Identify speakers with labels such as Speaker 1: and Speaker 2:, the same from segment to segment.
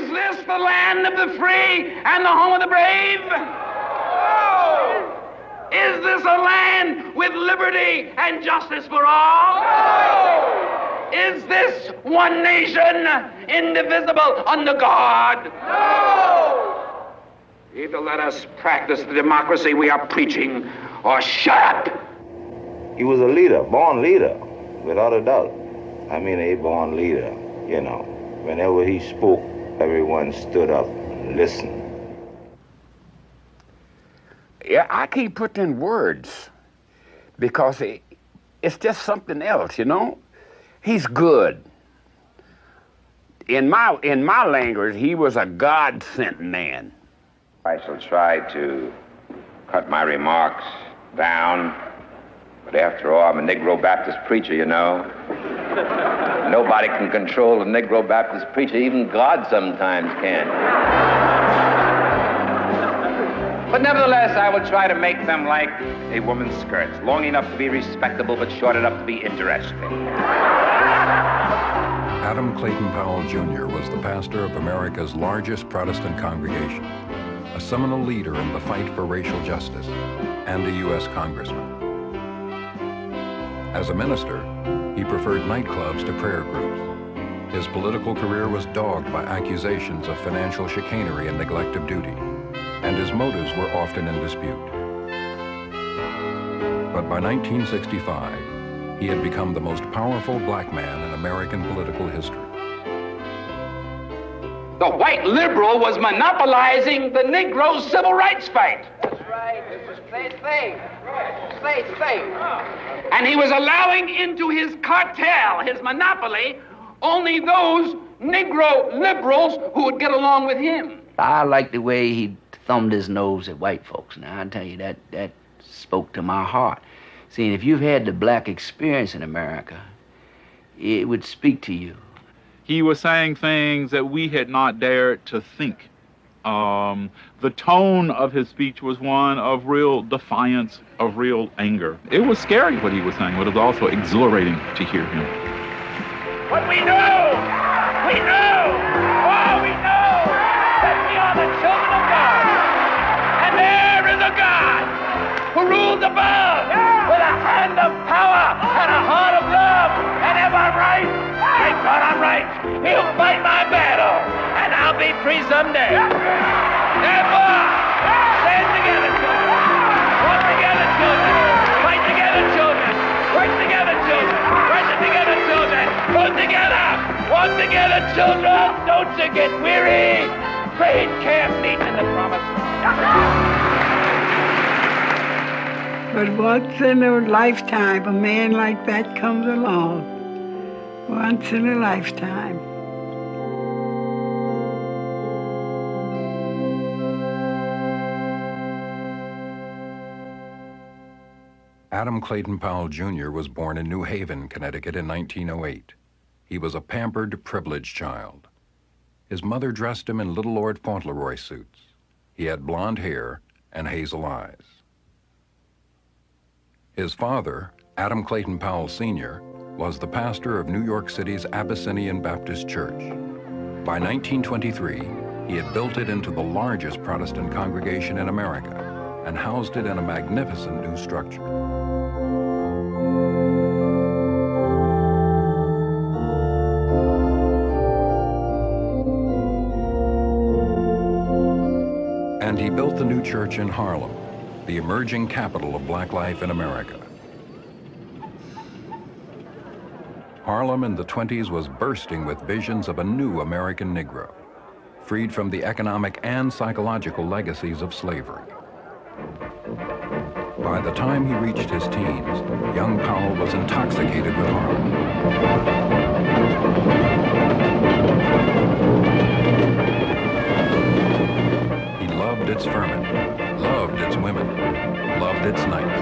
Speaker 1: Is this the land of the free and the home of the brave? No! Is this a land with liberty and justice for all? No! Is this one nation, indivisible, under God? No! Either let us practice the democracy we are preaching, or shut up.
Speaker 2: He was a leader, born leader, without a doubt. I mean, a born leader, you know. Whenever he spoke, everyone stood up and listened.
Speaker 3: Yeah, I can't put in words because it's just something else, you know. He's good. In my language, he was a God-sent man.
Speaker 4: I shall try to cut my remarks down, but after all, I'm a Negro Baptist preacher, you know. Nobody can control a Negro Baptist preacher, even God sometimes can. But nevertheless, I will try to make them like a woman's skirts, long enough to be respectable, but short enough to be interesting.
Speaker 5: Adam Clayton Powell Jr. was the pastor of America's largest Protestant congregation, a seminal leader in the fight for racial justice, and a U.S. Congressman. As a minister, he preferred nightclubs to prayer groups. His political career was dogged by accusations of financial chicanery and neglect of duty, and his motives were often in dispute. But by 1965, he had become the most powerful black man in American political history.
Speaker 1: The white liberal was monopolizing the Negro civil rights fight.
Speaker 6: That's right. This is state thing. State thing.
Speaker 1: And he was allowing into his cartel, his monopoly, only those Negro liberals who would get along with him.
Speaker 6: I like the way he thumbed his nose at white folks. Now, I tell you, that spoke to my heart. See, if you've had the black experience in America, it would speak to you.
Speaker 7: He was saying things that we had not dared to think. The tone of his speech was one of real defiance, of real anger. It was scary what he was saying, but it was also exhilarating to hear him.
Speaker 1: What we know that we are the children of God. And there is a God who rules above with a hand of power and a heart of love. And if I'm right, thank God I'm right. He'll fight my battle, and I'll be free someday. Therefore, stand together, children. Work together, children. Fight together, children. Work together, children. Worship together, children. Vote together. Walk together, children. Don't you get weary. Great camp meeting in the promised land.
Speaker 8: But once in a lifetime, a man like that comes along. Once in a lifetime.
Speaker 5: Adam Clayton Powell Jr. was born in New Haven, Connecticut in 1908. He was a pampered, privileged child. His mother dressed him in Little Lord Fauntleroy suits. He had blonde hair and hazel eyes. His father, Adam Clayton Powell Sr., was the pastor of New York City's Abyssinian Baptist Church. By 1923, he had built it into the largest Protestant congregation in America and housed it in a magnificent new structure. And he built the new church in Harlem, the emerging capital of black life in America. Harlem in the 20s was bursting with visions of a new American Negro, freed from the economic and psychological legacies of slavery. By the time he reached his teens, young Powell was intoxicated with Harlem. He loved its ferment, loved its women, loved its nights.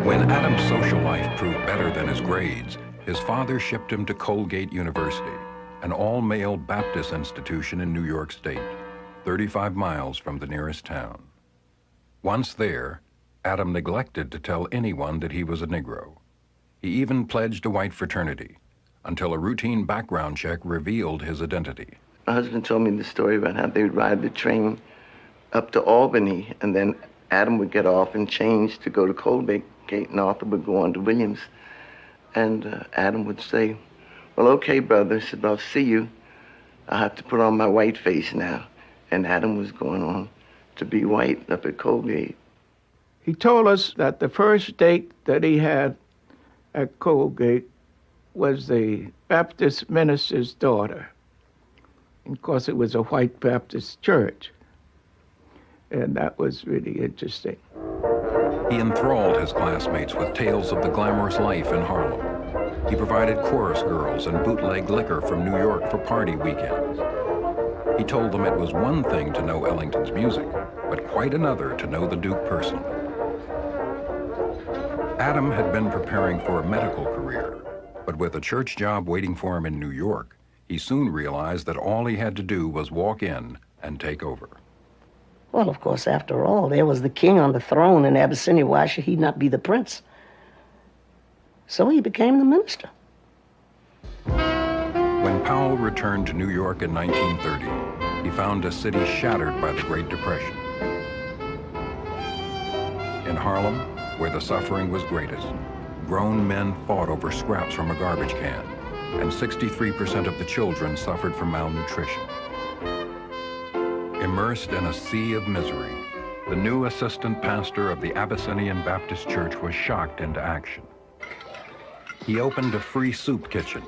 Speaker 5: When Adam's social life proved better than his grades, his father shipped him to Colgate University, an all-male Baptist institution in New York State, 35 miles from the nearest town. Once there, Adam neglected to tell anyone that he was a Negro. He even pledged a white fraternity, until a routine background check revealed his identity.
Speaker 9: My husband told me the story about how they would ride the train up to Albany, and then Adam would get off and change to go to Colgate Gate, and Arthur would go on to Williams. And Adam would say, well, okay, brother. He said, I'll see you. I have to put on my white face now. And Adam was going on to be white up at Colgate.
Speaker 10: He told us that the first date that he had at Colgate was the Baptist minister's daughter. And of course, it was a white Baptist church. And that was really interesting.
Speaker 5: He enthralled his classmates with tales of the glamorous life in Harlem. He provided chorus girls and bootleg liquor from New York for party weekends. He told them it was one thing to know Ellington's music, but quite another to know the Duke personally. Adam had been preparing for a medical career, but with a church job waiting for him in New York, he soon realized that all he had to do was walk in and take over.
Speaker 11: Well, of course, after all, there was the king on the throne in Abyssinia. Why should he not be the prince? So he became the minister.
Speaker 5: When Powell returned to New York in 1930, he found a city shattered by the Great Depression. In Harlem, where the suffering was greatest, grown men fought over scraps from a garbage can, and 63% of the children suffered from malnutrition. Immersed in a sea of misery, the new assistant pastor of the Abyssinian Baptist Church was shocked into action. He opened a free soup kitchen.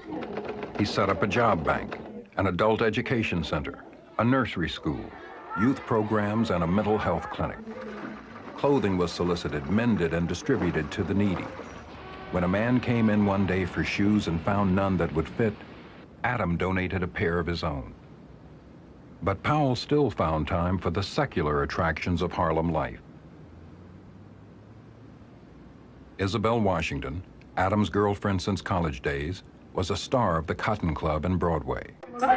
Speaker 5: He set up a job bank, an adult education center, a nursery school, youth programs, and a mental health clinic. Clothing was solicited, mended, and distributed to the needy. When a man came in one day for shoes and found none that would fit, Adam donated a pair of his own. But Powell still found time for the secular attractions of Harlem life. Isabel Washington, Adam's girlfriend since college days, was a star of the Cotton Club in Broadway.
Speaker 12: Well, I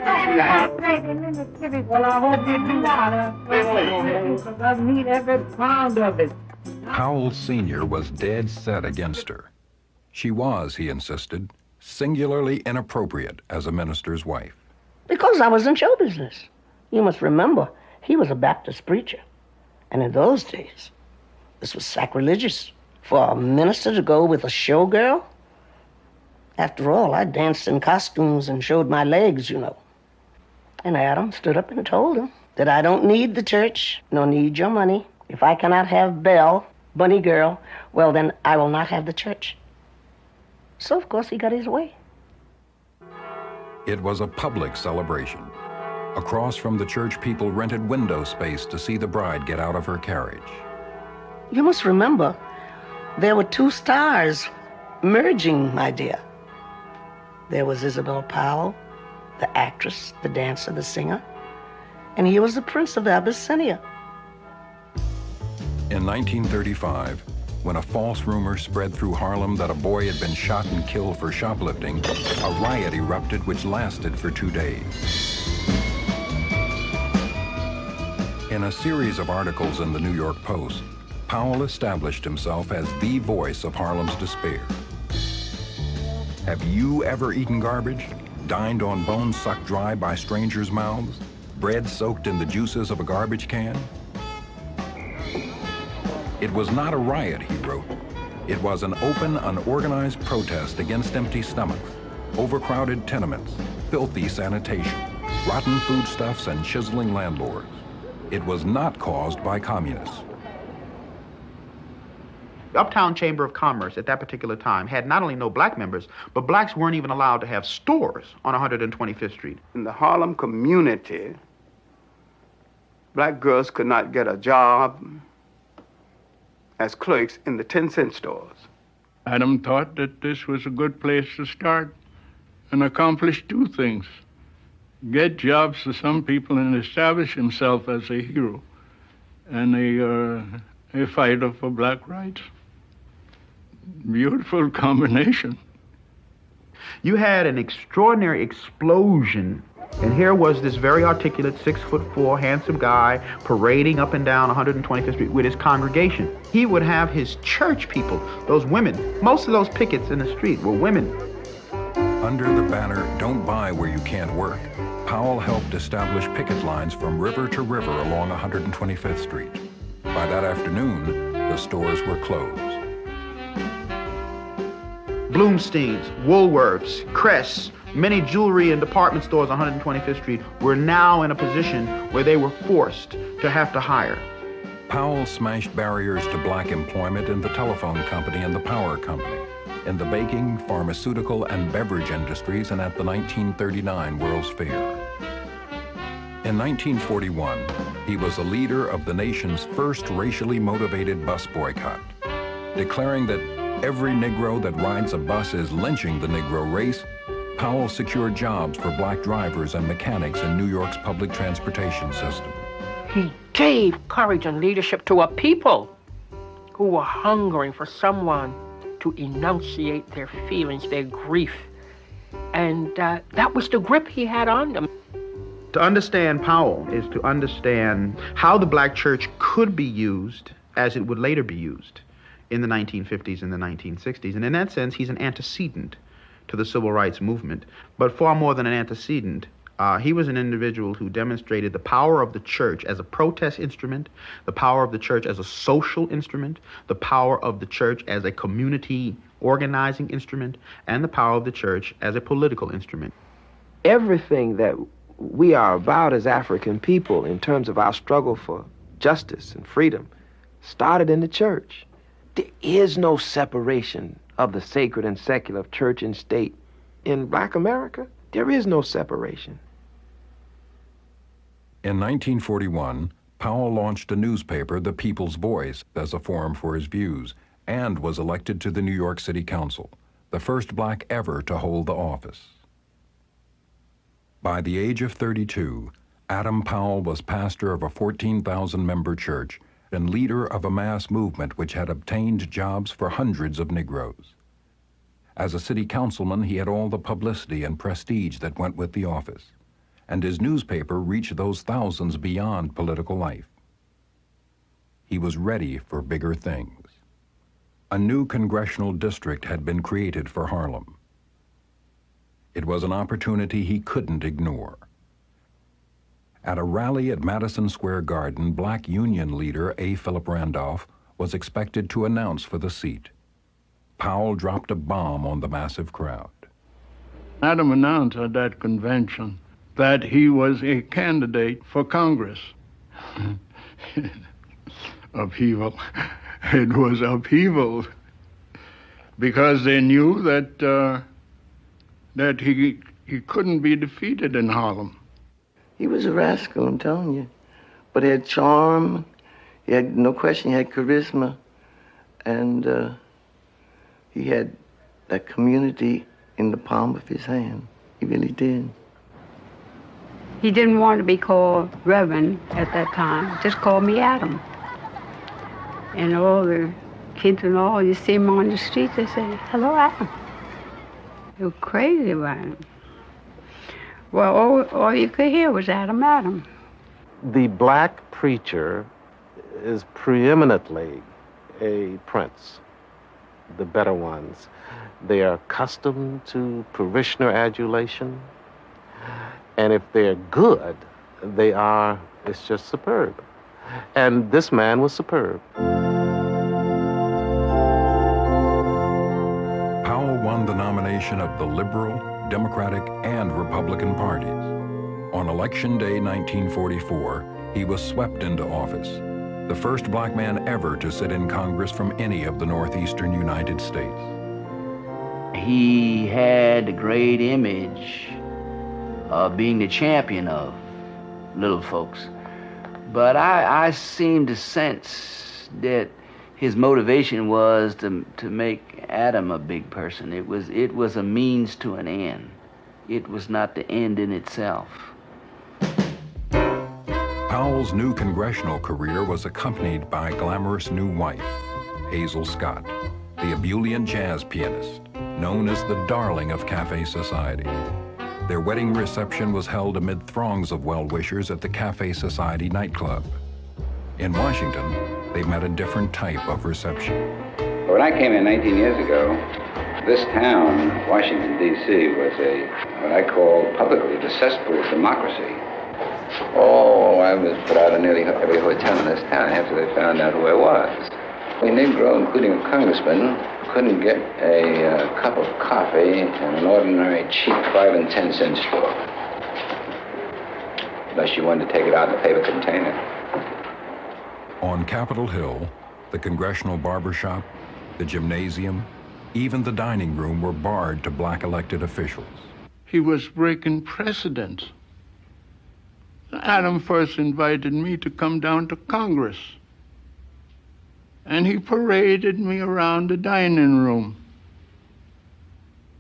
Speaker 12: hope you do because I need every pound of it.
Speaker 5: Powell Sr. was dead set against her. She was, he insisted, singularly inappropriate as a minister's wife.
Speaker 11: Because I was in show business. You must remember, he was a Baptist preacher. And in those days, this was sacrilegious for a minister to go with a showgirl. After all, I danced in costumes and showed my legs, you know. And Adam stood up and told him that I don't need the church, nor need your money. If I cannot have Belle, Bunny Girl, well, then I will not have the church. So, of course, he got his way.
Speaker 5: It was a public celebration. Across from the church, people rented window space to see the bride get out of her carriage.
Speaker 11: You must remember, there were two stars merging, my dear. There was Isabel Powell, the actress, the dancer, the singer, and he was the Prince of Abyssinia.
Speaker 5: In 1935, when a false rumor spread through Harlem that a boy had been shot and killed for shoplifting, a riot erupted which lasted for 2 days. In a series of articles in the New York Post, Powell established himself as the voice of Harlem's despair. Have you ever eaten garbage? Dined on bones sucked dry by strangers' mouths? Bread soaked in the juices of a garbage can? It was not a riot, he wrote. It was an open, unorganized protest against empty stomachs, overcrowded tenements, filthy sanitation, rotten foodstuffs, and chiseling landlords. It was not caused by communists.
Speaker 13: The Uptown Chamber of Commerce at that particular time had not only no black members, but blacks weren't even allowed to have stores on 125th Street.
Speaker 10: In the Harlem community, black girls could not get a job as clerks in the 10-cent stores.
Speaker 14: Adam thought that this was a good place to start and accomplish two things: get jobs for some people and establish himself as a hero and a fighter for black rights. Beautiful combination.
Speaker 13: You had an extraordinary explosion, and here was this very articulate 6'4" handsome guy parading up and down 125th Street with his congregation. He would have his church people, those women. Most of those pickets in the street were women.
Speaker 5: Under the banner, "Don't buy where you can't work," Powell helped establish picket lines from river to river along 125th Street. By that afternoon, the stores were closed.
Speaker 13: Bloomstein's, Woolworths, Crest, many jewelry and department stores on 125th Street were now in a position where they were forced to have to hire.
Speaker 5: Powell smashed barriers to black employment in the telephone company and the power company, in the baking, pharmaceutical, and beverage industries, and at the 1939 World's Fair. In 1941, he was a leader of the nation's first racially motivated bus boycott, declaring that every Negro that rides a bus is lynching the Negro race. Powell secured jobs for black drivers and mechanics in New York's public transportation system.
Speaker 15: He gave courage and leadership to a people who were hungering for someone to enunciate their feelings, their grief. And that was the grip he had on them.
Speaker 13: To understand Powell is to understand how the black church could be used as it would later be used in the 1950s and the 1960s. And in that sense, he's an antecedent to the civil rights movement. But far more than an antecedent, he was an individual who demonstrated the power of the church as a protest instrument, the power of the church as a social instrument, the power of the church as a community organizing instrument, and the power of the church as a political instrument.
Speaker 16: Everything that we are about as African people in terms of our struggle for justice and freedom started in the church. There is no separation of the sacred and secular, of church and state. In Black America, there is no separation.
Speaker 5: In 1941, Powell launched a newspaper, The People's Voice, as a forum for his views, and was elected to the New York City Council, the first black ever to hold the office. By the age of 32, Adam Powell was pastor of a 14,000-member church and leader of a mass movement which had obtained jobs for hundreds of Negroes. As a city councilman, he had all the publicity and prestige that went with the office, and his newspaper reached those thousands beyond political life. He was ready for bigger things. A new congressional district had been created for Harlem. It was an opportunity he couldn't ignore. At a rally at Madison Square Garden, black union leader A. Philip Randolph was expected to announce for the seat. Powell dropped a bomb on the massive crowd.
Speaker 14: Adam announced at that convention that he was a candidate for Congress. Upheaval. It was upheaval because they knew that he couldn't be defeated in Harlem.
Speaker 9: He was a rascal, I'm telling you. But he had charm, he had, no question, he had charisma, and he had that community in the palm of his hand. He really did.
Speaker 12: He didn't want to be called Reverend at that time, just called me Adam. And all the kids and all, you see him on the street, they say, "Hello, Adam." They were crazy about him. Well, all you could hear was Adam, Adam.
Speaker 17: The black preacher is preeminently a prince, the better ones. They are accustomed to parishioner adulation, and if they're good, it's just superb. And this man was superb.
Speaker 5: Powell won the nomination of the Liberal, Democratic, and Republican parties. On Election Day 1944, he was swept into office, the first black man ever to sit in Congress from any of the northeastern United States.
Speaker 6: He had a great image of being the champion of little folks. But I seem to sense that his motivation was to make Adam a big person. It was a means to an end. It was not the end in itself.
Speaker 5: Powell's new congressional career was accompanied by a glamorous new wife, Hazel Scott, the ebullient jazz pianist, known as the darling of Cafe Society. Their wedding reception was held amid throngs of well-wishers at the Cafe Society nightclub. In Washington, they met a different type of reception.
Speaker 4: When I came in 19 years ago, This town, Washington, D.C., was what I call publicly the cesspool of democracy. Oh, I was put out of nearly every hotel in this town after they found out who I was. A Negro, including a congressman, couldn't get a cup of coffee in an ordinary cheap 5 and 10 cent store. Unless you wanted to take it out in a paper container.
Speaker 5: On Capitol Hill, the congressional barbershop, the gymnasium, even the dining room were barred to black elected officials.
Speaker 14: He was breaking precedent. Adam first invited me to come down to Congress. And he paraded me around the dining room.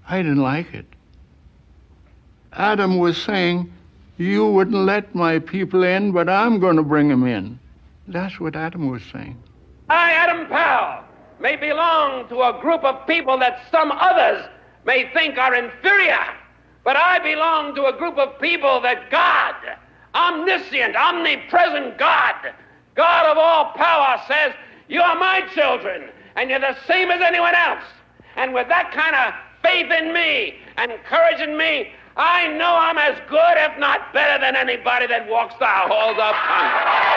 Speaker 14: I didn't like it. Adam was saying, you wouldn't let my people in, but I'm going to bring them in. That's what Adam was saying.
Speaker 1: I, Adam Powell, may belong to a group of people that some others may think are inferior, but I belong to a group of people that God, omniscient, omnipresent God, God of all power, says, you are my children, and you're the same as anyone else. And with that kind of faith in me and courage in me, I know I'm as good, if not better, than anybody that walks the halls of Congress.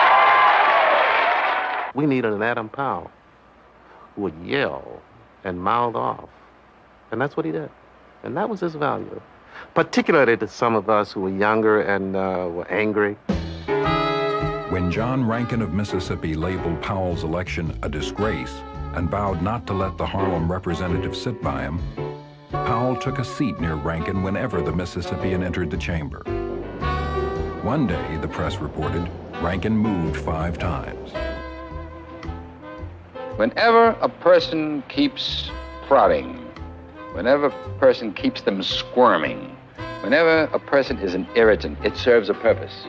Speaker 17: We needed an Adam Powell who would yell and mouth off. And that's what he did. And that was his value, particularly to some of us who were younger and were angry.
Speaker 5: When John Rankin of Mississippi labeled Powell's election a disgrace and vowed not to let the Harlem representative sit by him, Powell took a seat near Rankin whenever the Mississippian entered the chamber. One day, the press reported, Rankin moved 5 times.
Speaker 4: Whenever a person keeps prodding, whenever a person keeps them squirming, whenever a person is an irritant, it serves a purpose.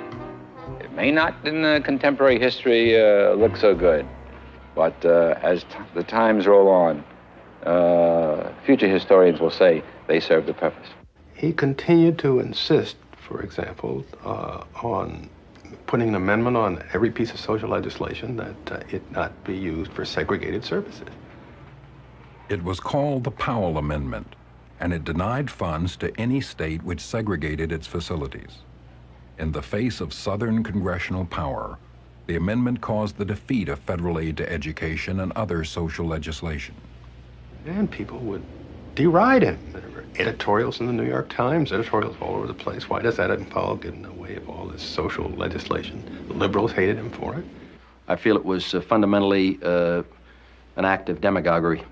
Speaker 4: It may not in contemporary history look so good, but as the times roll on, future historians will say they serve the purpose.
Speaker 18: He continued to insist, for example, on putting an amendment on every piece of social legislation that it not be used for segregated services.
Speaker 5: It was called the Powell Amendment, and it denied funds to any state which segregated its facilities. In the face of Southern congressional power, the amendment caused the defeat of federal aid to education and other social legislation.
Speaker 18: And people would deride him. There were editorials in the New York Times, editorials all over the place. Why does Adam Powell get in the way of all this social legislation? The liberals hated him for it.
Speaker 19: I feel it was fundamentally an act of demagoguery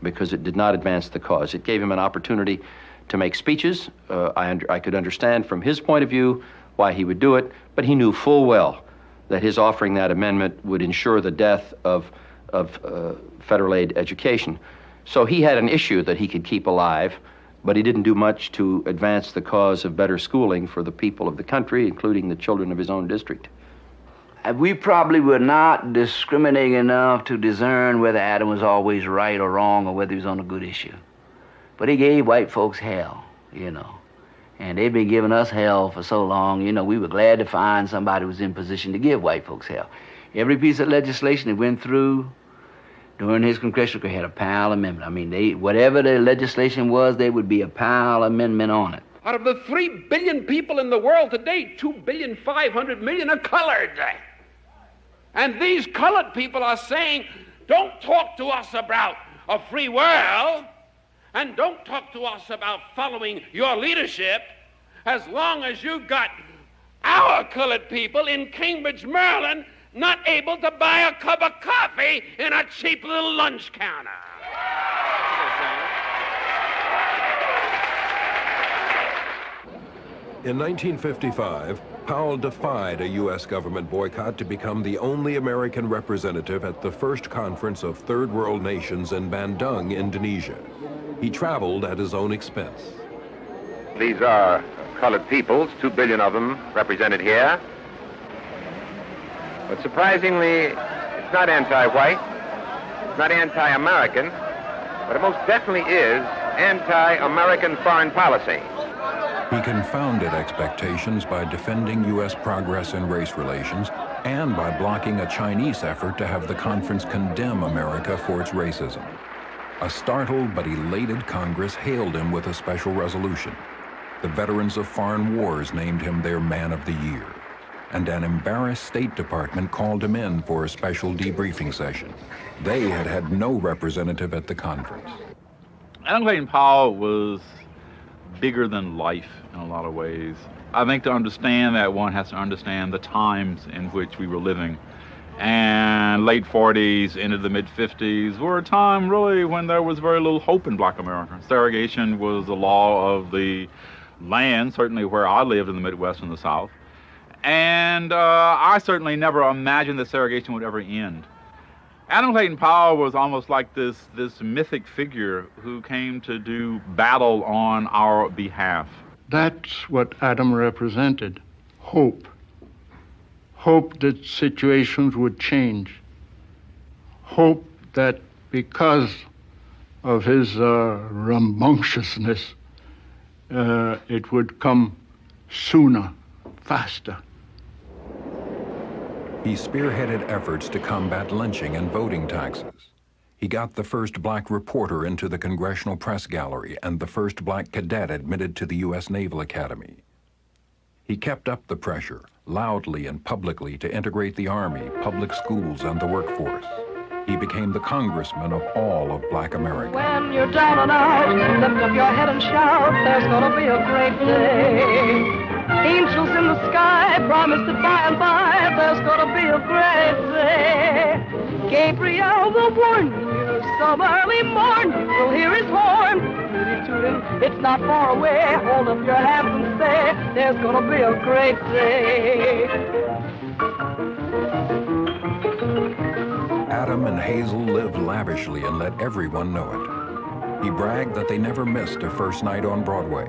Speaker 19: because it did not advance the cause. It gave him an opportunity to make speeches. I could understand from his point of view why he would do it, but he knew full well that his offering that amendment would ensure the death of federal aid education. So he had an issue that he could keep alive, but he didn't do much to advance the cause of better schooling for the people of the country, including the children of his own district.
Speaker 6: We probably were not discriminating enough to discern whether Adam was always right or wrong or whether he was on a good issue. But he gave white folks hell, you know. And they've been giving us hell for so long, you know, we were glad to find somebody who was in position to give white folks hell. Every piece of legislation that went through during his congressional career had a Powell Amendment. I mean, whatever the legislation was, there would be a Powell Amendment on it.
Speaker 3: Out of the 3 billion people in the world today, 2,500,000,000 are colored. And these colored people are saying, don't talk to us about a free world, and don't talk to us about following your leadership as long as you got our colored people in Cambridge, Maryland, not able to buy a cup of coffee in a cheap little lunch counter.
Speaker 5: In 1955, Powell defied a U.S. government boycott to become the only American representative at the first conference of Third World Nations in Bandung, Indonesia. He traveled at his own expense.
Speaker 4: These are colored peoples, 2 billion of them represented here. But surprisingly, it's not anti-white, it's not anti-American, but it most definitely is anti-American foreign policy.
Speaker 5: He confounded expectations by defending U.S. progress in race relations and by blocking a Chinese effort to have the conference condemn America for its racism. A startled but elated Congress hailed him with a special resolution. The veterans of foreign wars named him their Man of the Year, and an embarrassed State Department called him in for a special debriefing session. They had had no representative at the conference.
Speaker 7: Adam Clayton Powell was bigger than life in a lot of ways. I think to understand that, one has to understand the times in which we were living. And late 40s into the mid 50s were a time really when there was very little hope in black America. Segregation was the law of the land, certainly where I lived in the Midwest and the South. And I certainly never imagined that segregation would ever end. Adam Clayton Powell was almost like this mythic figure who came to do battle on our behalf.
Speaker 14: That's what Adam represented, hope. Hope that situations would change. Hope that because of his rambunctiousness, it would come sooner, faster.
Speaker 5: He spearheaded efforts to combat lynching and voting taxes. He got the first black reporter into the Congressional Press Gallery and the first black cadet admitted to the U.S. Naval Academy. He kept up the pressure, loudly and publicly, to integrate the Army, public schools, and the workforce. He became the congressman of all of black America.
Speaker 20: When you're down and out, lift up your head and shout, there's gonna be a great day. Angels in the sky promise that by and by, there's gonna be a great day. Gabriel will warn you, some early morn, you'll hear his horn. Tootie tootin', it's not far away, hold up your hands and say, there's gonna be a great day.
Speaker 5: Adam and Hazel lived lavishly and let everyone know it. He bragged that they never missed a first night on Broadway,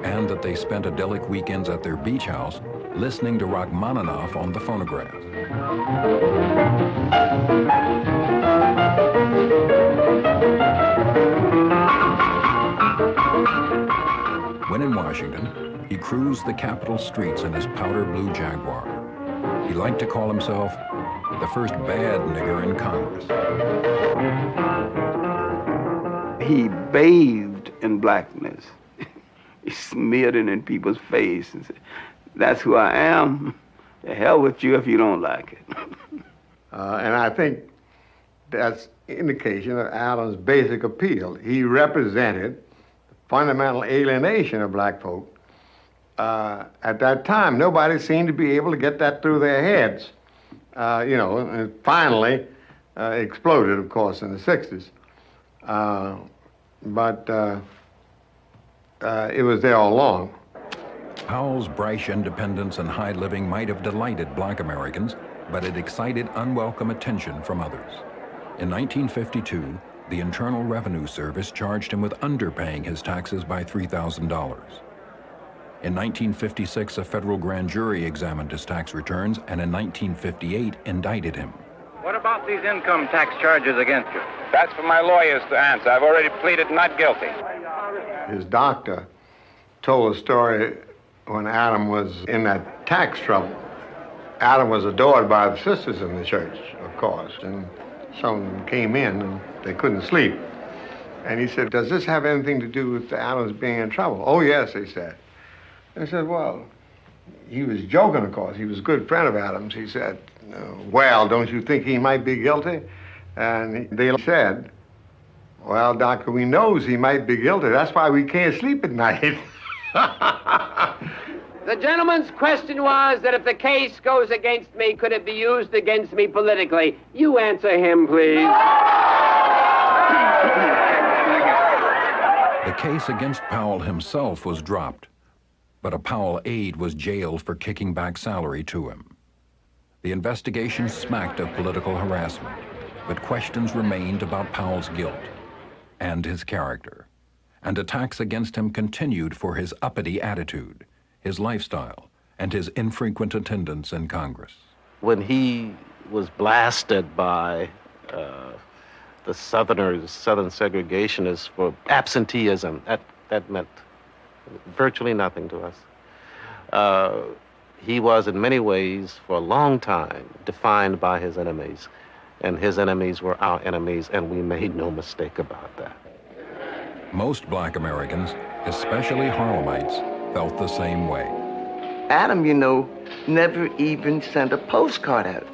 Speaker 5: and that they spent idyllic weekends at their beach house listening to Rachmaninoff on the phonograph. When in Washington, he cruised the Capitol streets in his powder blue Jaguar. He liked to call himself the first bad nigger in Congress.
Speaker 21: He bathed in blackness. He smeared it in people's face and said, that's who I am. The hell with you if you don't like it.
Speaker 22: And I think that's indication of Adam's basic appeal. He represented the fundamental alienation of black folk. At that time, nobody seemed to be able to get that through their heads. And it finally exploded, of course, in the 60s. But it was there all along.
Speaker 5: Powell's brash independence and high living might have delighted black Americans, but it excited unwelcome attention from others. In 1952, the Internal Revenue Service charged him with underpaying his taxes by $3,000. In 1956, a federal grand jury examined his tax returns, and in 1958, indicted him.
Speaker 4: What about these income tax charges against you? That's for my lawyers to answer. I've already pleaded not guilty.
Speaker 22: His doctor told a story when Adam was in that tax trouble. Adam was adored by the sisters in the church, of course, and some of them came in and they couldn't sleep. And he said, does this have anything to do with Adam's being in trouble? Oh, yes, they said. They said, well, he was joking, of course. He was a good friend of Adam's. He said, well, don't you think he might be guilty? And they said, well, doctor, we knows he might be guilty. That's why we can't sleep at night.
Speaker 23: The gentleman's question was that if the case goes against me, could it be used against me politically? You answer him, please.
Speaker 5: The case against Powell himself was dropped, but a Powell aide was jailed for kicking back salary to him. The investigation smacked of political harassment, but questions remained about Powell's guilt and his character, and attacks against him continued for his uppity attitude, his lifestyle, and his infrequent attendance in Congress.
Speaker 17: When he was blasted by the Southern segregationists for absenteeism, that meant virtually nothing to us. He was in many ways, for a long time, defined by his enemies. and his enemies were our enemies, and we made no mistake about that.
Speaker 5: Most black Americans, especially Harlemites, felt the same way.
Speaker 9: Adam, you know, never even sent a postcard out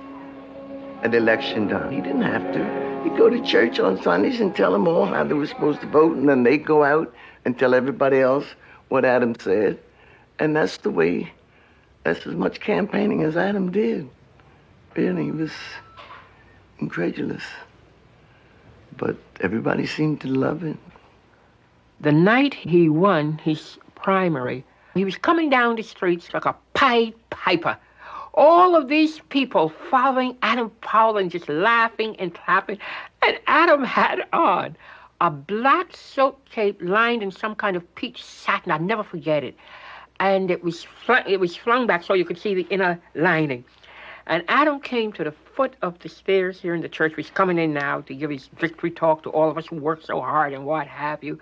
Speaker 9: at election time. He didn't have to. He'd go to church on Sundays and tell them all how they were supposed to vote, and then they'd go out and tell everybody else what Adam said. And that's as much campaigning as Adam did. Really, he was incredulous. But everybody seemed to love it.
Speaker 15: The night he won his primary, he was coming down the streets like a Pied Piper. All of these people following Adam Powell and just laughing and clapping. And Adam had on a black silk cape lined in some kind of peach satin. I'll never forget it. And it was flung back so you could see the inner lining. And Adam came to the foot of the stairs here in the church. He's coming in now to give his victory talk to all of us who worked so hard and what have you.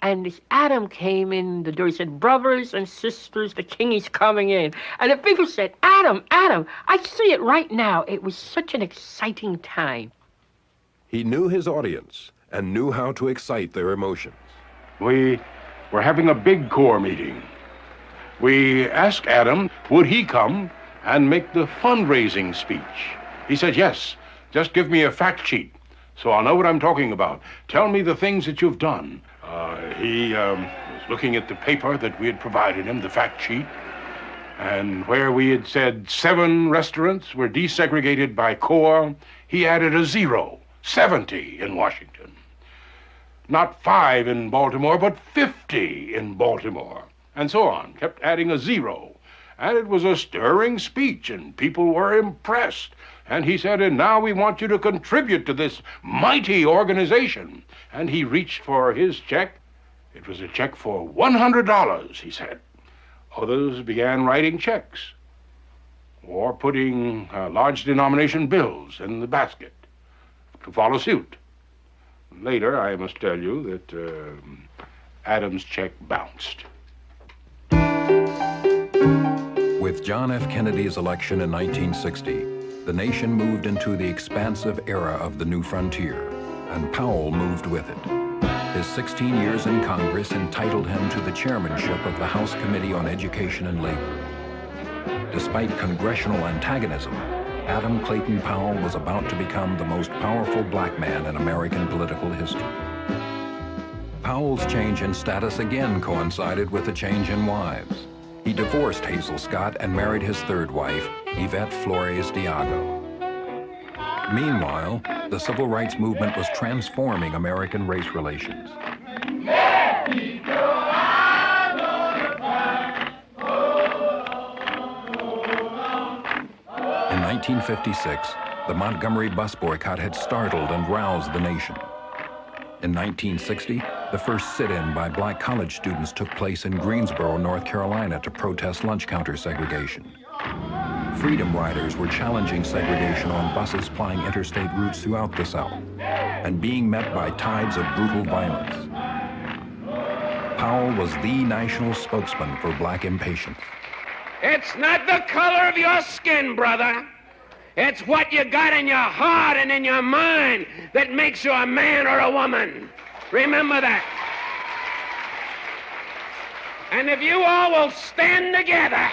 Speaker 15: And as Adam came in the door, he said, "Brothers and sisters, the king is coming in." And the people said, "Adam, Adam, I see it right now." It was such an exciting time.
Speaker 2: He knew his audience and knew how to excite their emotions.
Speaker 8: We were having a big corps meeting. We asked Adam, would he come and make the fundraising speech? He said, yes, just give me a fact sheet so I'll know what I'm talking about. Tell me the things that you've done. He was looking at the paper that we had provided him, the fact sheet, and where we had said 7 restaurants were desegregated by corps, he added a 0, 70 in Washington. Not 5 in Baltimore, but 50 in Baltimore, and so on, kept adding a 0. And it was a stirring speech, and people were impressed. And he said, and now we want you to contribute to this mighty organization. And he reached for his check. It was a check for $100, he said. Others began writing checks or putting large denomination bills in the basket to follow suit. Later, I must tell you that Adam's check bounced.
Speaker 5: With John F. Kennedy's election in 1960, the nation moved into the expansive era of the new frontier, and Powell moved with it. His 16 years in Congress entitled him to the chairmanship of the House Committee on Education and Labor. Despite congressional antagonism, Adam Clayton Powell was about to become the most powerful black man in American political history. Powell's change in status again coincided with a change in wives. He divorced Hazel Scott and married his third wife, Yvette Flores Diago. Meanwhile, the civil rights movement was transforming American race relations. In 1956, the Montgomery bus boycott had startled and roused the nation. In 1960, the first sit-in by black college students took place in Greensboro, North Carolina, to protest lunch counter segregation. Freedom riders were challenging segregation on buses plying interstate routes throughout the South and being met by tides of brutal violence. Powell was the national spokesman for black impatience.
Speaker 1: It's not the color of your skin, brother. It's what you got in your heart and in your mind that makes you a man or a woman. Remember that. And if you all will stand together,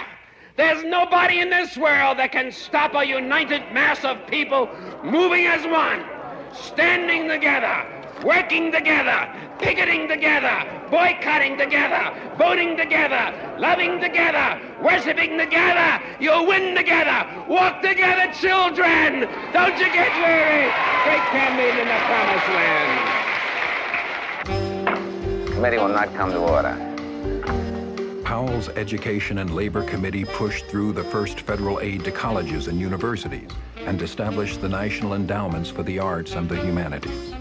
Speaker 1: there's nobody in this world that can stop a united mass of people moving as one, standing together, working together, picketing together, boycotting together, voting together, loving together, worshiping together. You'll win together. Walk together, children. Don't you get weary. Great campaign in the promised land.
Speaker 4: The committee will not come to order.
Speaker 5: Powell's Education and Labor Committee pushed through the first federal aid to colleges and universities and established the National Endowments for the Arts and the Humanities.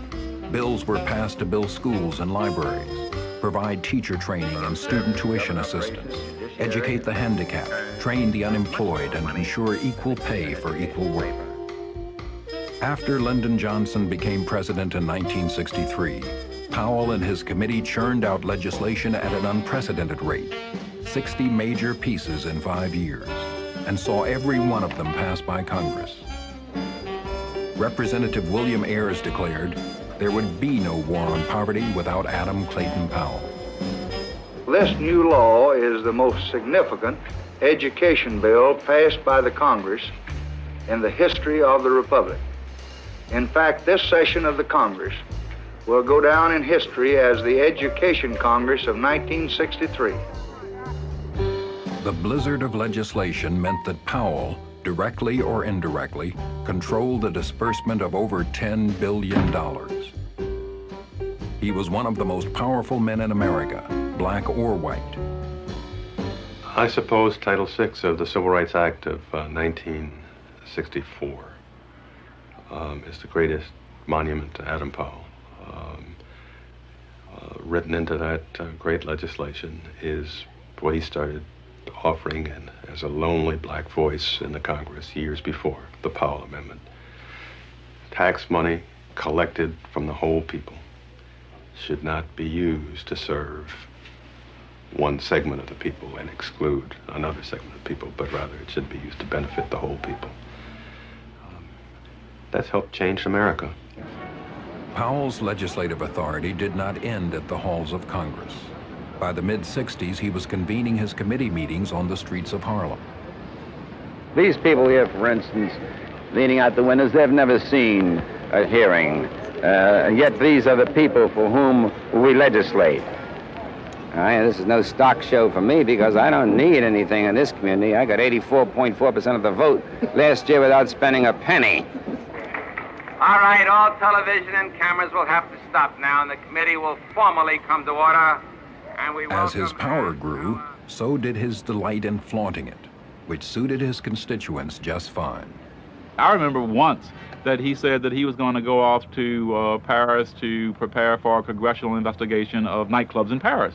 Speaker 5: Bills were passed to build schools and libraries, provide teacher training and student tuition assistance, educate the handicapped, train the unemployed, and ensure equal pay for equal work. After Lyndon Johnson became president in 1963, Powell and his committee churned out legislation at an unprecedented rate, 60 major pieces in 5 years, and saw every one of them pass by Congress. Representative William Ayers declared there would be no war on poverty without Adam Clayton Powell.
Speaker 10: This new law is the most significant education bill passed by the Congress in the history of the Republic. In fact, this session of the Congress will go down in history as the Education Congress of 1963.
Speaker 5: The blizzard of legislation meant that Powell, directly or indirectly, controlled the disbursement of over $10 billion. He was one of the most powerful men in America, black or white.
Speaker 18: I suppose Title VI of the Civil Rights Act of 1964 is the greatest monument to Adam Powell. Written into that great legislation is what he started offering and as a lonely black voice in the Congress years before the Powell Amendment. Tax money collected from the whole people should not be used to serve one segment of the people and exclude another segment of people, but rather it should be used to benefit the whole people. That's helped change America.
Speaker 5: Powell's legislative authority did not end at the halls of Congress. By the mid-60s, he was convening his committee meetings on the streets of Harlem.
Speaker 11: These people here, for instance, leaning out the windows, they've never seen a hearing. Yet these are the people for whom we legislate. This is no stock show for me because I don't need anything in this community. I got 84.4% of the vote last year without spending a penny.
Speaker 4: All right, all television and cameras will have to stop now, and the committee will formally come to order. And we
Speaker 5: As his power grew, so did his delight in flaunting it, which suited his constituents just fine.
Speaker 7: I remember once that he said that he was going to go off to Paris to prepare for a congressional investigation of nightclubs in Paris.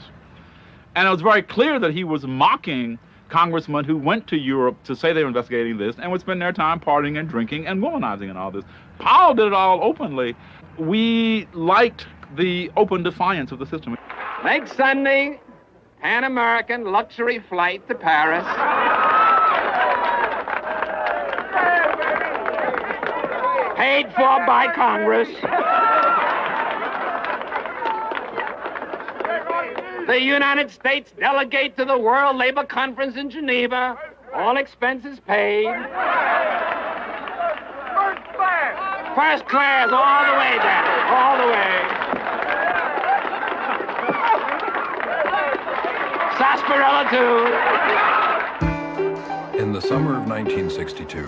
Speaker 7: And it was very clear that he was mocking congressmen who went to Europe to say they were investigating this and would spend their time partying and drinking and womanizing and all this. Powell did it all openly. We liked the open defiance of the system.
Speaker 23: Next Sunday, Pan American luxury flight to Paris. Paid for by Congress. The United States delegate to the World Labor Conference in Geneva. All expenses paid. First class all the way down, all the way. Sarsaparilla, too.
Speaker 5: In the summer of 1962,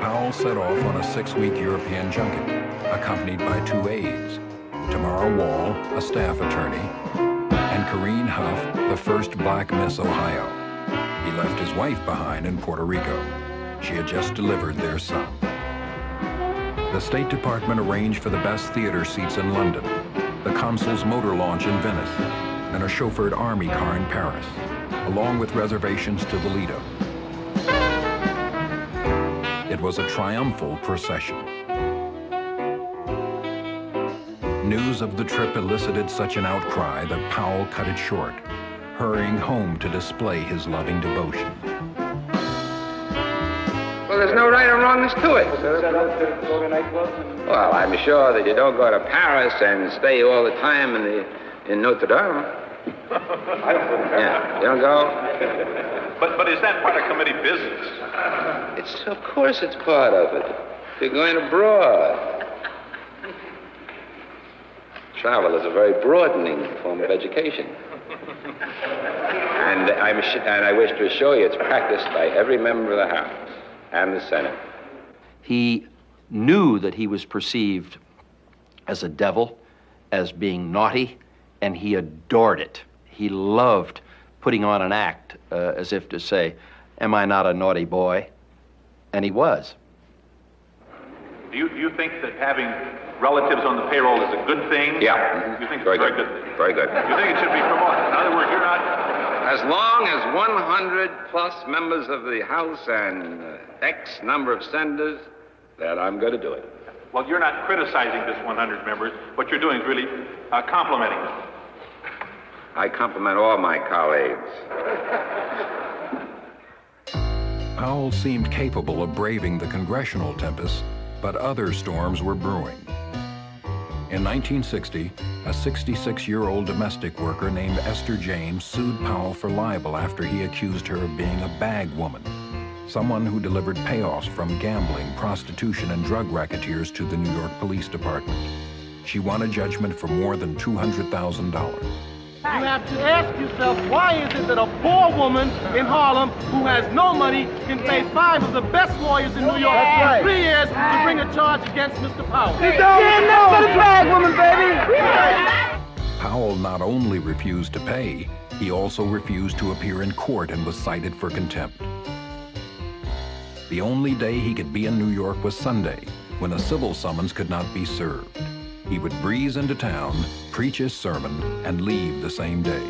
Speaker 5: Powell set off on a 6-week European junket, accompanied by 2 aides, Tamara Wall, a staff attorney, and Corrine Huff, the first black Miss Ohio. He left his wife behind in Puerto Rico. She had just delivered their son. The State Department arranged for the best theater seats in London, the consul's motor launch in Venice, and a chauffeured army car in Paris, along with reservations to the Lido. It was a triumphal procession. News of the trip elicited such an outcry that Powell cut it short, hurrying home to display his loving devotion.
Speaker 4: Well, there's no right or wrongness to it. Well, I'm sure that you don't go to Paris and stay all the time in Notre Dame. Yeah, you don't go?
Speaker 13: But is that part of committee business?
Speaker 4: Of course it's part of it. You're going abroad. Travel is a very broadening form of education. And I wish to assure you it's practiced by every member of the House and the Senate.
Speaker 19: He knew that he was perceived as a devil, as being naughty, and he adored it. He loved putting on an act as if to say, am I not a naughty boy? And he was.
Speaker 13: Do you think that having relatives on the payroll is a good thing?
Speaker 4: Yeah.
Speaker 13: You think
Speaker 4: very
Speaker 13: it's
Speaker 4: good.
Speaker 13: Very good.
Speaker 4: Very good.
Speaker 13: You think it should be promoted? In other words, you're not...
Speaker 4: As long as 100 plus members of the House and X number of senators, then I'm going to do it.
Speaker 13: Well, you're not criticizing this 100 members. What you're doing is really complimenting them.
Speaker 4: I compliment all my colleagues.
Speaker 5: Powell seemed capable of braving the congressional tempest But other storms were brewing. In 1960, a 66-year-old domestic worker named Esther James sued Powell for libel after he accused her of being a bag woman, someone who delivered payoffs from gambling, prostitution, and drug racketeers to the New York Police Department. She won a judgment for more than $200,000.
Speaker 6: You have to ask yourself, why is it that a poor woman in Harlem who has no money can pay 5 of the best lawyers in New York for 3 years to bring a charge against Mr. Powell?
Speaker 1: Nothing but a bag woman, baby.
Speaker 5: Powell not only refused to pay, he also refused to appear in court and was cited for contempt. The only day he could be in New York was Sunday, when a civil summons could not be served. He would breeze into town, preach his sermon, and leave the same day.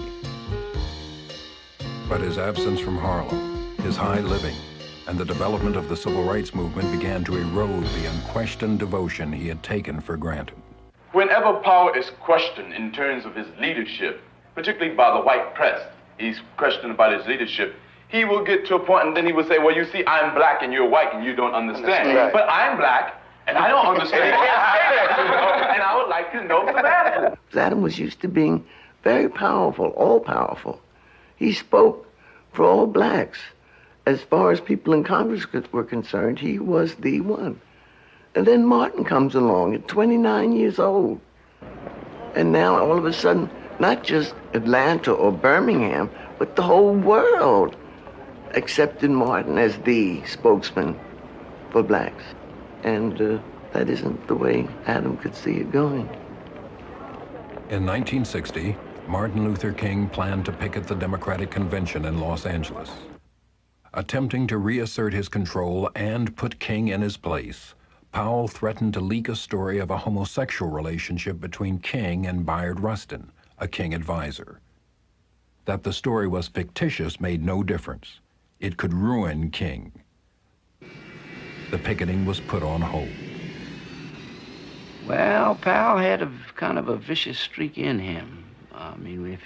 Speaker 5: But his absence from Harlem, his high living, and the development of the civil rights movement began to erode the unquestioned devotion he had taken for granted.
Speaker 12: Whenever Powell is questioned in terms of his leadership, particularly by the white press, he's questioned about his leadership, he will get to a point and then he will say, well, you see, I'm black and you're white and you don't understand.
Speaker 21: Right.
Speaker 12: But I'm black and I don't understand. And I would like to know some answers.
Speaker 9: Adam was used to being very powerful, all-powerful. He spoke for all blacks. As far as people in Congress were concerned, he was the one. And then Martin comes along at 29 years old. And now all of a sudden, not just Atlanta or Birmingham, but the whole world accepted Martin as the spokesman for blacks. And that isn't the way Adam could see it going.
Speaker 5: In 1960, Martin Luther King planned to picket the Democratic Convention in Los Angeles. Attempting to reassert his control and put King in his place, Powell threatened to leak a story of a homosexual relationship between King and Bayard Rustin, a King advisor. That the story was fictitious made no difference. It could ruin King. The picketing was put on hold.
Speaker 11: Well, Powell had a kind of a vicious streak in him. I mean, if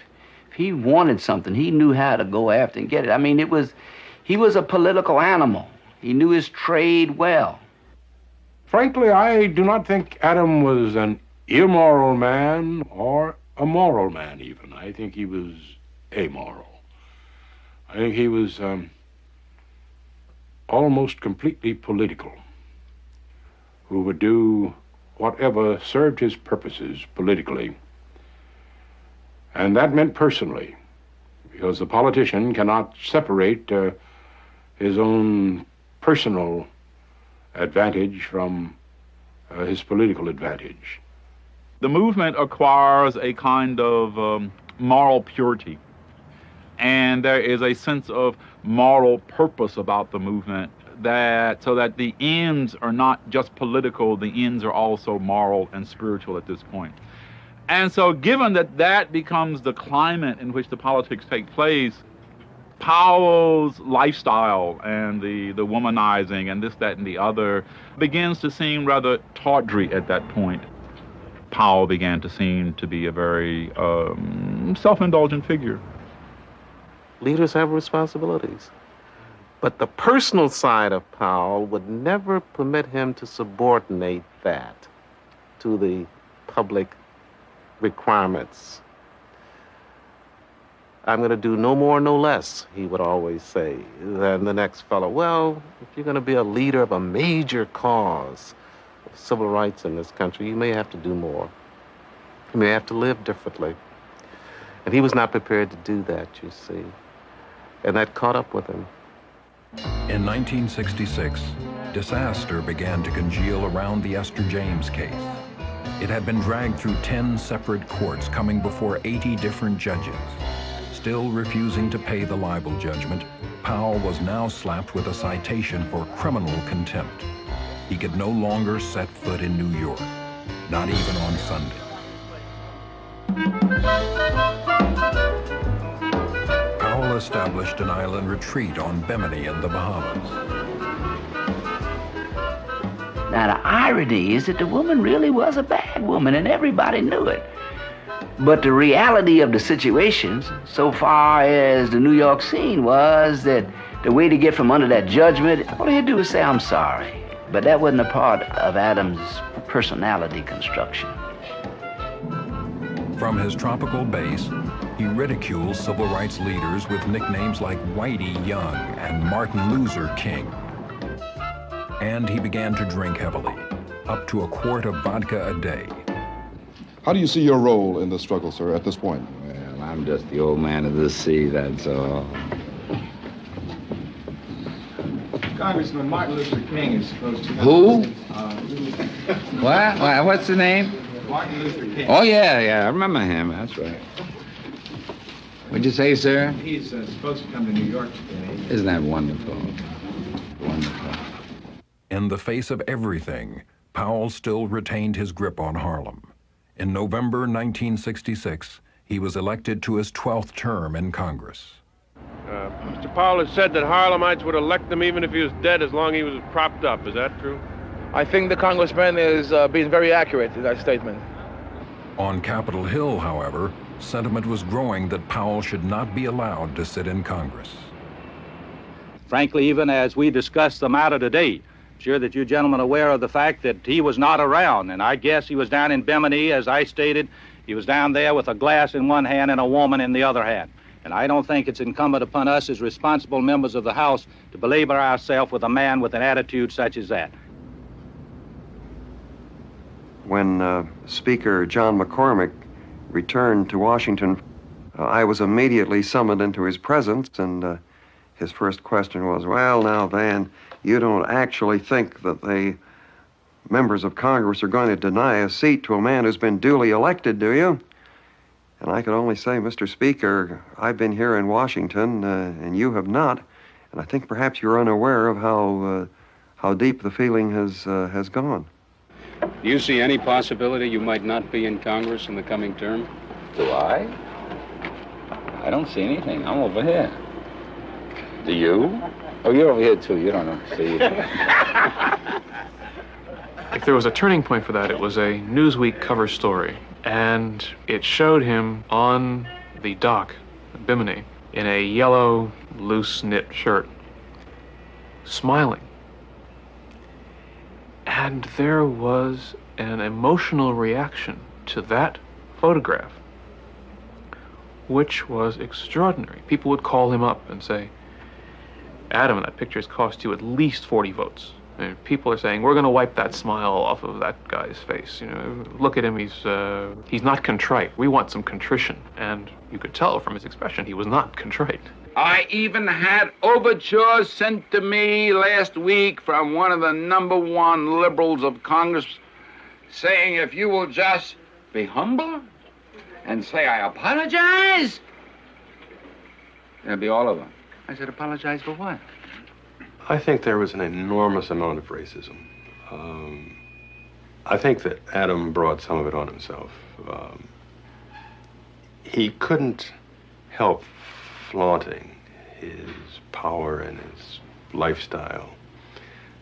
Speaker 11: he wanted something, he knew how to go after and get it. I mean, he was a political animal. He knew his trade well.
Speaker 8: Frankly, I do not think Adam was an immoral man or a moral man even. I think he was amoral. I think he was almost completely political, who would do whatever served his purposes politically. And that meant personally, because the politician cannot separate his own personal advantage from his political advantage.
Speaker 7: The movement acquires a kind of moral purity, and there is a sense of moral purpose about the movement, so that the ends are not just political, the ends are also moral and spiritual at this point. And so given that that becomes the climate in which the politics take place, Powell's lifestyle and the womanizing and this, that, and the other begins to seem rather tawdry at that point. Powell began to seem to be a very self-indulgent figure.
Speaker 17: Leaders have responsibilities. But the personal side of Powell would never permit him to subordinate that to the public requirements. I'm going to do no more, no less, he would always say, than the next fellow. Well, if you're going to be a leader of a major cause of civil rights in this country, you may have to do more. You may have to live differently. And he was not prepared to do that, you see. And that caught up with him.
Speaker 5: In 1966, disaster began to congeal around the Esther James case. It had been dragged through 10 separate courts, coming before 80 different judges. Still refusing to pay the libel judgment, Powell was now slapped with a citation for criminal contempt. He could no longer set foot in New York, not even on Sunday. Powell established an island retreat on Bimini in the Bahamas.
Speaker 11: Now, the irony is that the woman really was a bad woman, and everybody knew it. But the reality of the situations, so far as the New York scene, was that the way to get from under that judgment, all they had to do was say, I'm sorry.
Speaker 3: But that wasn't a part of Adam's personality construction.
Speaker 5: From his tropical base, he ridicules civil rights leaders with nicknames like Whitey Young and Martin Luther King. And he began to drink heavily, up to a quart of vodka a day.
Speaker 14: How do you see your role in the struggle, sir, at this point?
Speaker 11: Well, I'm just the old man of the sea, that's all.
Speaker 16: Congressman, Martin Luther King is supposed to...
Speaker 11: Who? What? What's the name?
Speaker 16: Martin Luther King.
Speaker 11: Oh, yeah, I remember him, that's right. What'd you say, sir?
Speaker 16: He's supposed to come to New York today.
Speaker 11: Isn't that wonderful? Wonderful.
Speaker 5: In the face of everything, Powell still retained his grip on Harlem. In November 1966, he was elected to his 12th term in Congress.
Speaker 24: Mr. Powell has said that Harlemites would elect him even if he was dead as long as he was propped up. Is that true?
Speaker 25: I think the congressman is being very accurate in that statement.
Speaker 5: On Capitol Hill, however, sentiment was growing that Powell should not be allowed to sit in Congress.
Speaker 13: Frankly, even as we discuss the matter today, I'm sure that you gentlemen are aware of the fact that he was not around, and I guess he was down in Bimini, as I stated. He was down there with a glass in one hand and a woman in the other hand. And I don't think it's incumbent upon us as responsible members of the House to belabor ourselves with a man with an attitude such as that.
Speaker 26: When Speaker John McCormick returned to Washington, I was immediately summoned into his presence, and his first question was, well, now, Van, you don't actually think that the members of Congress are going to deny a seat to a man who's been duly elected, do you? And I could only say, Mr. Speaker, I've been here in Washington, and you have not, and I think perhaps you're unaware of how deep the feeling has gone.
Speaker 27: Do you see any possibility you might not be in Congress in the coming term?
Speaker 11: Do I? I don't see anything. I'm over here. Do you? Oh, you're over here, too. You don't see it.
Speaker 28: If there was a turning point for that, it was a Newsweek cover story. And it showed him on the dock at Bimini in a yellow, loose-knit shirt, smiling. And there was an emotional reaction to that photograph, which was extraordinary. People would call him up and say, Adam, that picture's cost you at least 40 votes. And people are saying, we're going to wipe that smile off of that guy's face. You know, look at him, he's not contrite. We want some contrition. And you could tell from his expression he was not contrite.
Speaker 11: I even had overtures sent to me last week from one of the #1 liberals of Congress saying, if you will just be humble and say, I apologize, it'll be all over. I said, apologize for what?
Speaker 18: I think there was an enormous amount of racism. I think that Adam brought some of it on himself. He couldn't help flaunting his power and his lifestyle.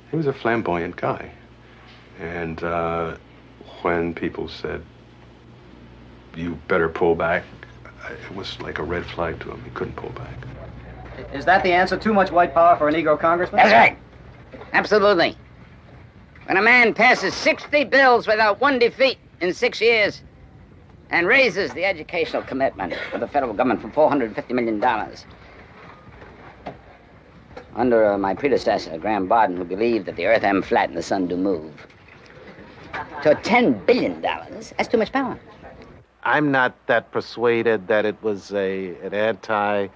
Speaker 18: He was a flamboyant guy. And when people said, you better pull back, it was like a red flag to him. He couldn't pull back.
Speaker 29: Is that the answer? Too much white power for a Negro congressman?
Speaker 23: That's right. Absolutely. When a man passes 60 bills without one defeat in 6 years and raises the educational commitment of the federal government from $450 million. Under my predecessor, Graham Barden, who believed that the earth am flat and the sun do move, to $10 billion, that's too much power.
Speaker 17: I'm not that persuaded that it was an anti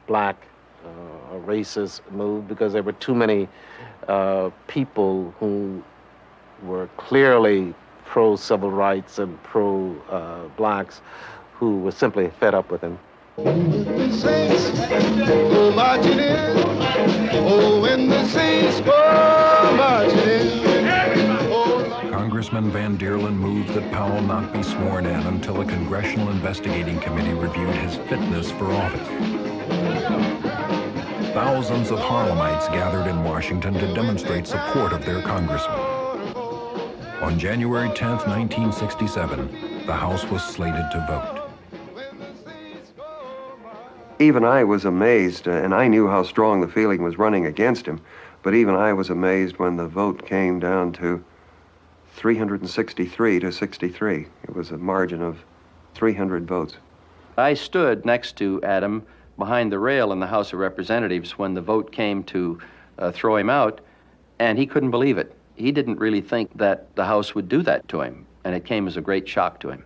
Speaker 17: black or racist move, because there were too many people who were clearly pro-civil rights and pro-blacks who were simply fed up with him.
Speaker 5: Congressman Van Deerlin moved that Powell not be sworn in until a congressional investigating committee reviewed his fitness for office. Thousands of Harlemites gathered in Washington to demonstrate support of their congressman. On January 10th, 1967, the House was slated to vote.
Speaker 26: even I was amazed, and I knew how strong the feeling was running against him, but even I was amazed when the vote came down to 363 to 63. It was a margin of 300 votes.
Speaker 1: I stood next to Adam behind the rail in the House of Representatives when the vote came to throw him out, and he couldn't believe it. He didn't really think that the House would do that to him, and it came as a great shock to him.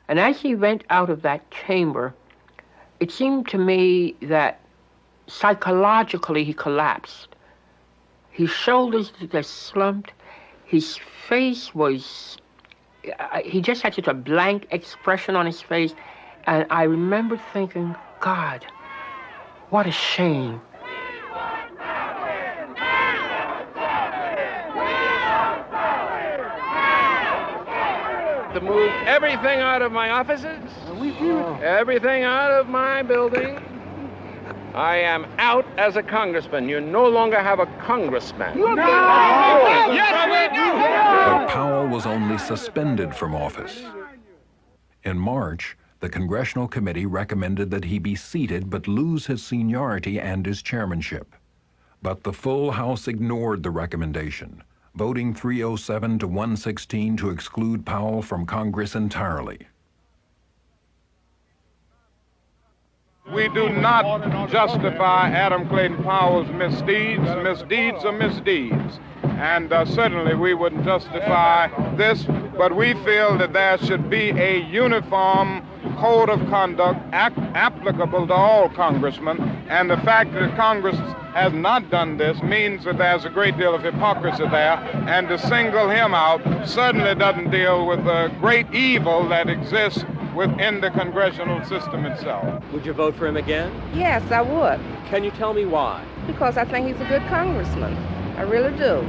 Speaker 2: And as he went out of that chamber, it seemed to me that psychologically he collapsed. His shoulders just slumped. His face was, he just had such a blank expression on his face. And I remember thinking, God, what a shame.
Speaker 24: To move everything out of my offices, everything out of my building. I am out as a congressman. You no longer have a congressman.
Speaker 5: But Powell was only suspended from office. In March, the Congressional Committee recommended that he be seated but lose his seniority and his chairmanship. But the full House ignored the recommendation, voting 307 to 116 to exclude Powell from Congress entirely.
Speaker 8: We do not justify Adam Clayton Powell's misdeeds. Misdeeds are misdeeds. And certainly we wouldn't justify this, but we feel that there should be a uniform code of conduct applicable to all congressmen. And the fact that Congress has not done this means that there's a great deal of hypocrisy there. And to single him out certainly doesn't deal with the great evil that exists within the congressional system itself.
Speaker 4: Would you vote for him again?
Speaker 6: Yes, I would.
Speaker 4: Can you tell me why?
Speaker 6: Because I think he's a good congressman. I really do.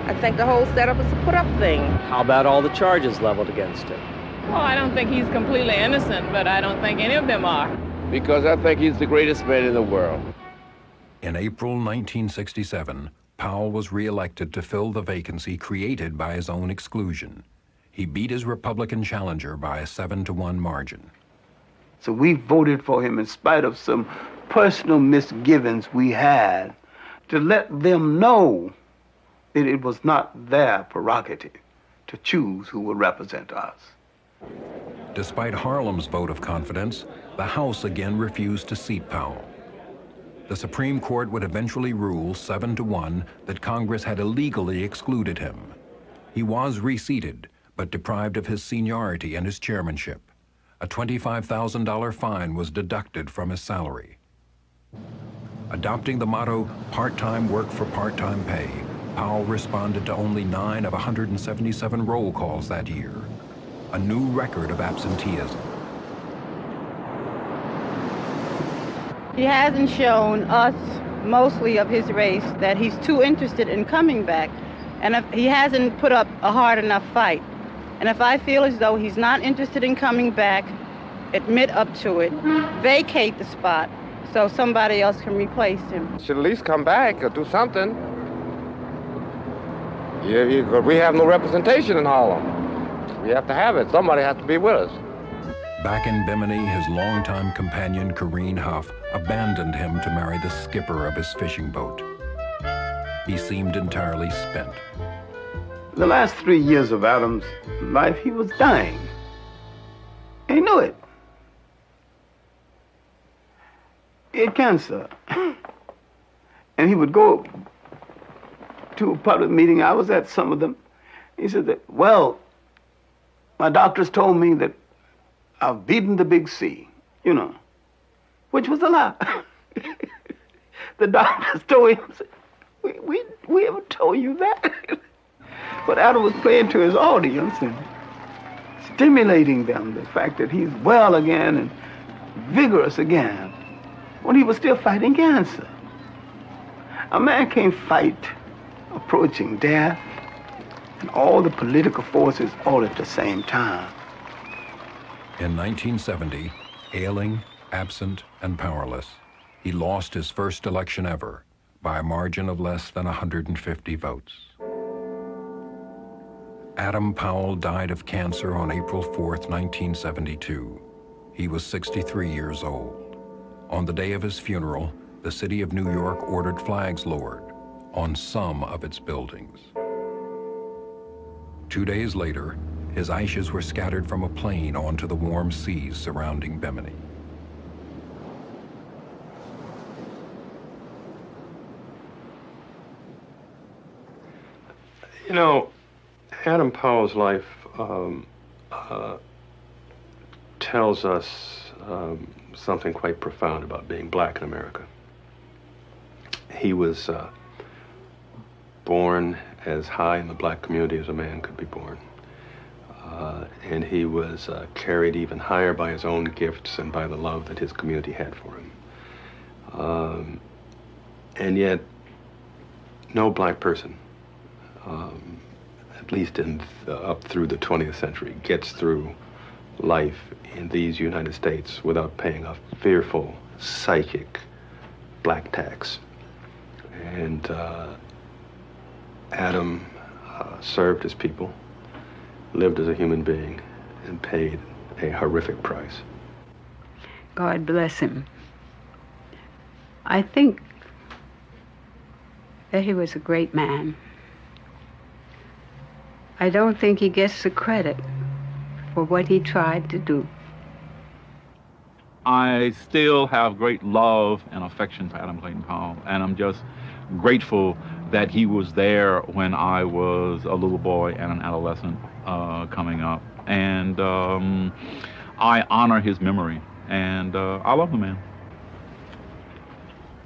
Speaker 6: I think the whole setup is a put-up thing.
Speaker 4: How about all the charges leveled against him?
Speaker 10: Well, I don't think he's completely innocent, but I don't think any of them are.
Speaker 24: Because I think he's the greatest man in the world.
Speaker 5: In April 1967, Powell was reelected to fill the vacancy created by his own exclusion. He beat his Republican challenger by a 7-1 margin.
Speaker 21: So we voted for him in spite of some personal misgivings we had, to let them know that it was not their prerogative to choose who would represent us.
Speaker 5: Despite Harlem's vote of confidence, the House again refused to seat Powell. The Supreme Court would eventually rule 7-1 that Congress had illegally excluded him. He was reseated, but deprived of his seniority and his chairmanship. A $25,000 fine was deducted from his salary. Adopting the motto, part-time work for part-time pay, Powell responded to only 9 of 177 roll calls that year, a new record of absenteeism.
Speaker 15: He hasn't shown us, mostly of his race, that he's too interested in coming back, and if he hasn't put up a hard enough fight. And if I feel as though he's not interested in coming back, admit up to it, vacate the spot so somebody else can replace him.
Speaker 24: Should at least come back or do something. Yeah, we have no representation in Harlem. We have to have it. Somebody has to be with us.
Speaker 5: Back in Bimini, his longtime companion, Corrine Huff, abandoned him to marry the skipper of his fishing boat. He seemed entirely spent.
Speaker 21: The last 3 years of Adam's life, he was dying. He knew it. He had cancer. And he would go to a public meeting. I was at some of them. He said that, well, my doctors told me that I've beaten the big C, you know, which was a lie. The doctors told him, we ever told you that? But Adam was playing to his audience and stimulating them, the fact that he's well again and vigorous again, when he was still fighting cancer. A man can't fight approaching death and all the political forces all at the same time.
Speaker 5: In 1970, ailing, absent, and powerless, he lost his first election ever by a margin of less than 150 votes. Adam Powell died of cancer on April 4th, 1972. He was 63 years old. On the day of his funeral, the city of New York ordered flags lowered on some of its buildings. 2 days later, his ashes were scattered from a plane onto the warm seas surrounding Bimini.
Speaker 18: You know, Adam Powell's life tells us something quite profound about being black in America. He was born as high in the black community as a man could be born. And he was carried even higher by his own gifts and by the love that his community had for him. And yet, no black person, at least up through the 20th century, gets through life in these United States without paying a fearful, psychic black tax. And Adam served his people, lived as a human being, and paid a horrific price.
Speaker 3: God bless him. I think that he was a great man. I don't think he gets the credit for what he tried to do.
Speaker 7: I still have great love and affection for Adam Clayton Powell, and I'm just grateful that he was there when I was a little boy and an adolescent coming up. And I honor his memory, and I love the man.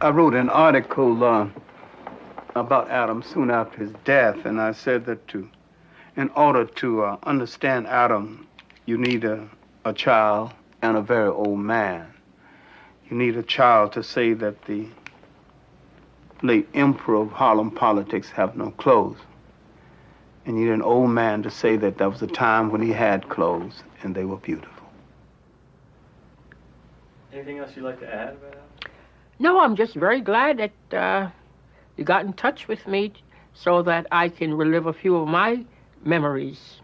Speaker 21: I wrote an article about Adam soon after his death, and I said that in order to understand Adam, you need a child and a very old man. You need a child to say that the late emperor of Harlem politics have no clothes. And you need an old man to say that there was a time when he had clothes and they were beautiful.
Speaker 9: Anything else you'd like to add about that?
Speaker 2: No, I'm just very glad that you got in touch with me so that I can relive a few of my memories.